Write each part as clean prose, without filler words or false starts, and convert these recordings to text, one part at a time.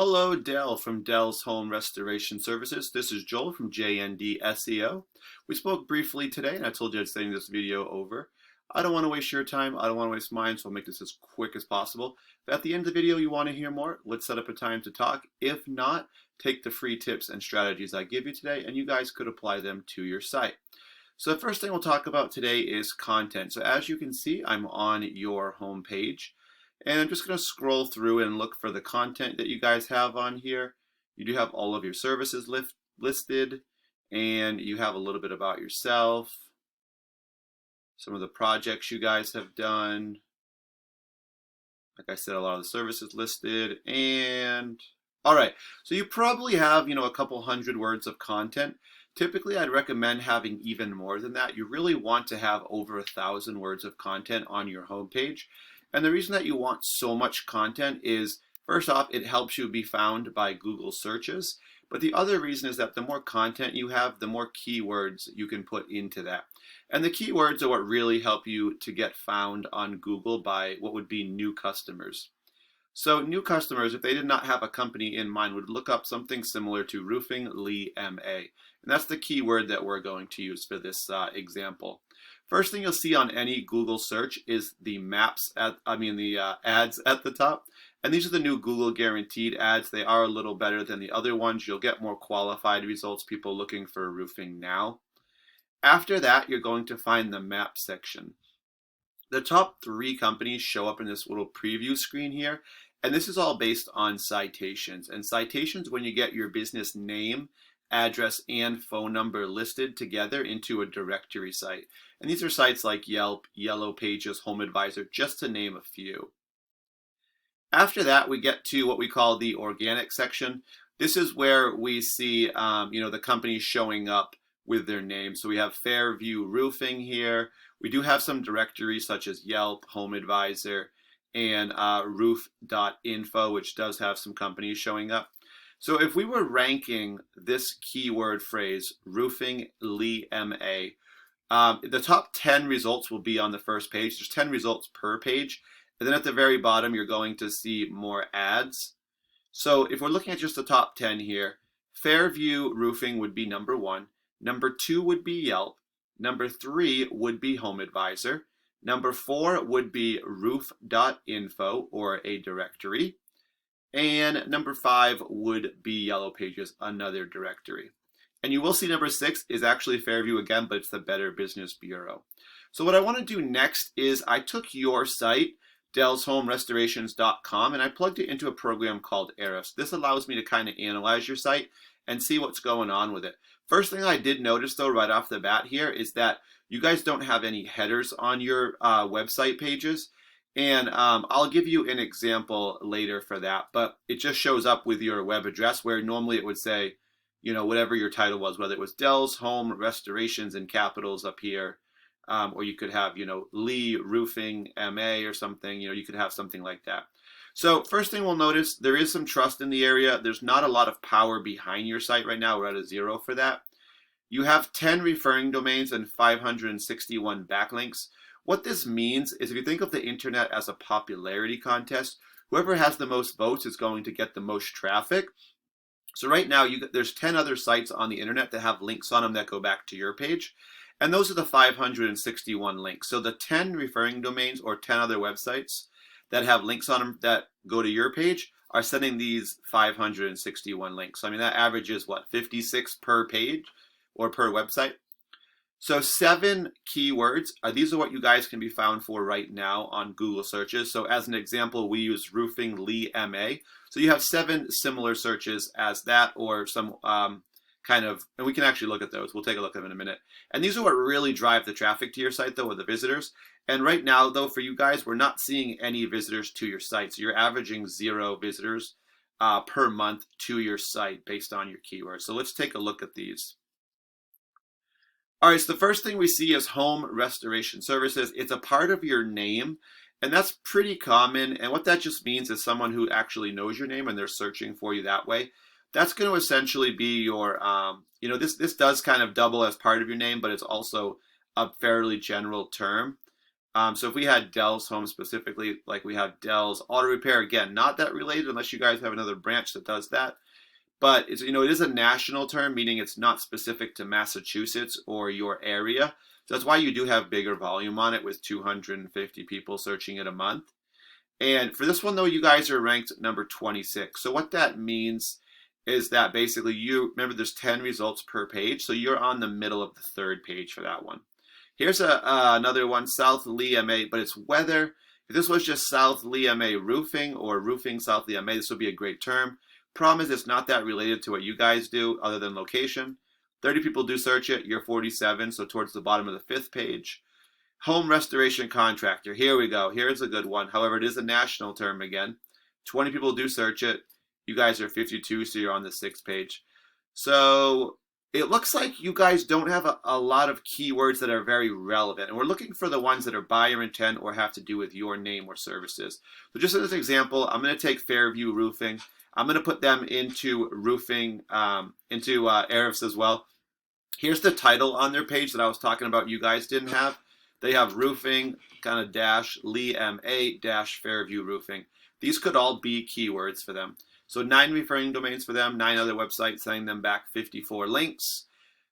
Hello, Dell from Dell's Home Restoration Services. This is Joel from JND SEO. We spoke briefly today, and I told you I'd send this video over. I don't want to waste your time. I don't want to waste mine, so I'll make this as quick as possible. If at the end of the video you want to hear more, let's set up a time to talk. If not, take the free tips and strategies I give you today, and you guys could apply them to your site. So the first thing we'll talk about today is content. So as you can see, I'm on your home page. And I'm just going to scroll through and look for the content that you guys have on here. You do have all of your services listed, and you have a little bit about yourself, some of the projects you guys have done. Like I said, a lot of the services listed. And all right, so you probably have, a couple hundred words of content. Typically, I'd recommend having even more than that. You really want to have over 1,000 words of content on your homepage. And the reason that you want so much content is, first off, it helps you be found by Google searches. But the other reason is that the more content you have, the more keywords you can put into that. And the keywords are what really help you to get found on Google by what would be new customers. So new customers, if they did not have a company in mind, would look up something similar to roofing Lee MA. And that's the keyword that we're going to use for this example. First thing you'll see on any Google search is the ads at the top. And these are the new Google guaranteed ads. They are a little better than the other ones. You'll get more qualified results, people looking for roofing now. After that, you're going to find the map section. The top 3 companies show up in this little preview screen here. And this is all based on citations. And citations, when you get your business name, address, and phone number listed together into a directory site. And these are sites like Yelp, Yellow Pages, Home Advisor, just to name a few. After that, we get to what we call the organic section. This is where we see, the companies showing up with their name. So we have Fairview Roofing here. We do have some directories such as Yelp, Home Advisor, and roof.info, which does have some companies showing up. So if we were ranking this keyword phrase, roofing Lee MA, the top 10 results will be on the first page. There's 10 results per page. And then at the very bottom, you're going to see more ads. So if we're looking at just the top 10 here, Fairview Roofing would be number 1. Number 2 would be Yelp. Number 3 would be Home Advisor. Number 4 would be roof.info, or a directory. And number 5 would be Yellow Pages, another directory. And you will see number 6 is actually Fairview again, but it's the Better Business Bureau. So what I want to do next is I took your site, dellshomerestorations.com, and I plugged it into a program called Ahrefs. This allows me to kind of analyze your site and see what's going on with it. First thing I did notice, though, right off the bat here is that you guys don't have any headers on your website pages. And I'll give you an example later for that, but it just shows up with your web address, where normally it would say, whatever your title was, whether it was Dell's Home Restorations in capitals up here, or you could have, Lee Roofing MA or something, you could have something like that. So first thing we'll notice, there is some trust in the area. There's not a lot of power behind your site right now. We're at a 0 for that. You have 10 referring domains and 561 backlinks. What this means is, if you think of the internet as a popularity contest, whoever has the most votes is going to get the most traffic. So right now, there's 10 other sites on the internet that have links on them that go back to your page. And those are the 561 links. So the 10 referring domains or 10 other websites that have links on them that go to your page are sending these 561 links. So, I mean, that averages, 56 per page or per website? So 7 keywords, these are what you guys can be found for right now on Google searches. So as an example, we use roofing Lee MA. So you have 7 similar searches as that, or some and we can actually look at those. We'll take a look at them in a minute. And these are what really drive the traffic to your site, though, or the visitors. And right now, though, for you guys, we're not seeing any visitors to your site. So you're averaging 0 visitors per month to your site based on your keywords. So let's take a look at these. All right, so the first thing we see is Home Restoration Services. It's a part of your name, and that's pretty common. And what that just means is someone who actually knows your name and they're searching for you that way. That's going to essentially be your, this does kind of double as part of your name, but it's also a fairly general term. So if we had Dell's home specifically, like we have Dell's auto repair, again, not that related unless you guys have another branch that does that. But it's, it is a national term, meaning it's not specific to Massachusetts or your area. So that's why you do have bigger volume on it with 250 people searching it a month. And for this one though, you guys are ranked number 26. So what that means is that basically you remember there's 10 results per page, so you're on the middle of the third page for that one. Here's another one, South Lee MA, but it's weather. If this was just South Lee MA roofing or roofing South Lee MA, this would be a great term. Problem is it's not that related to what you guys do other than location. 30 people do search it, you're 47, so towards the bottom of the fifth page. Home restoration contractor, here we go. Here's a good one. However, it is a national term again. 20 people do search it. You guys are 52, so you're on the sixth page. So it looks like you guys don't have a lot of keywords that are very relevant. And we're looking for the ones that are buyer intent or have to do with your name or services. So just as an example, I'm going to take Fairview Roofing. I'm going to put them into roofing, Ahrefs as well. Here's the title on their page that I was talking about you guys didn't have. They have roofing, kind of dash, Lee MA dash Fairview Roofing. These could all be keywords for them. So 9 referring domains for them, 9 other websites sending them back 54 links,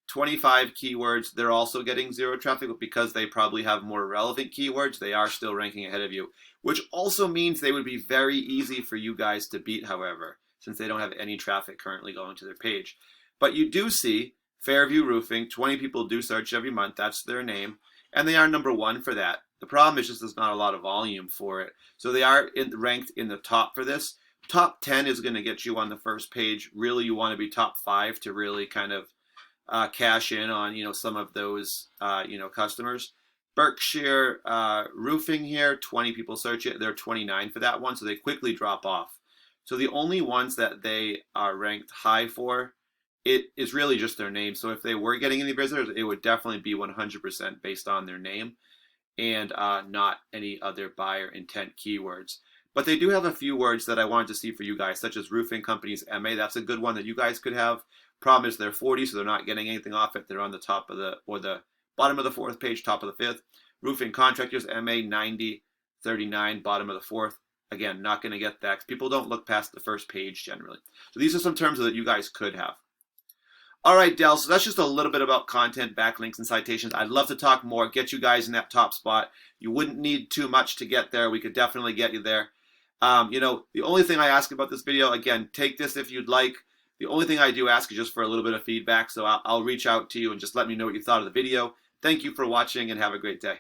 25 keywords. They're also getting 0 traffic, but because they probably have more relevant keywords, they are still ranking ahead of you, which also means they would be very easy for you guys to beat, however, since they don't have any traffic currently going to their page. But you do see Fairview Roofing, 20 people do search every month. That's their name. And they are number 1 for that. The problem is just there's not a lot of volume for it. So they are ranked in the top for this. Top 10 is going to get you on the first page. Really, you want to be top 5 to really kind of cash in on, some of those, customers. Berkshire Roofing here, 20 people search it. They're 29 for that one, so they quickly drop off. So the only ones that they are ranked high for, it is really just their name. So if they were getting any visitors, it would definitely be 100% based on their name and not any other buyer intent keywords. But they do have a few words that I wanted to see for you guys, such as roofing companies MA. That's a good one that you guys could have. Problem is they're 40, so they're not getting anything off it. They're on the top of the bottom of the 4th page, top of the 5th. Roofing contractors MA 90, 39, bottom of the 4th. Again, not going to get that. People don't look past the first page generally. So these are some terms that you guys could have. All right, Dell, so that's just a little bit about content, backlinks, and citations. I'd love to talk more, get you guys in that top spot. You wouldn't need too much to get there. We could definitely get you there. The only thing I ask about this video, again, take this if you'd like. The only thing I do ask is just for a little bit of feedback, so I'll reach out to you and just let me know what you thought of the video. Thank you for watching and have a great day.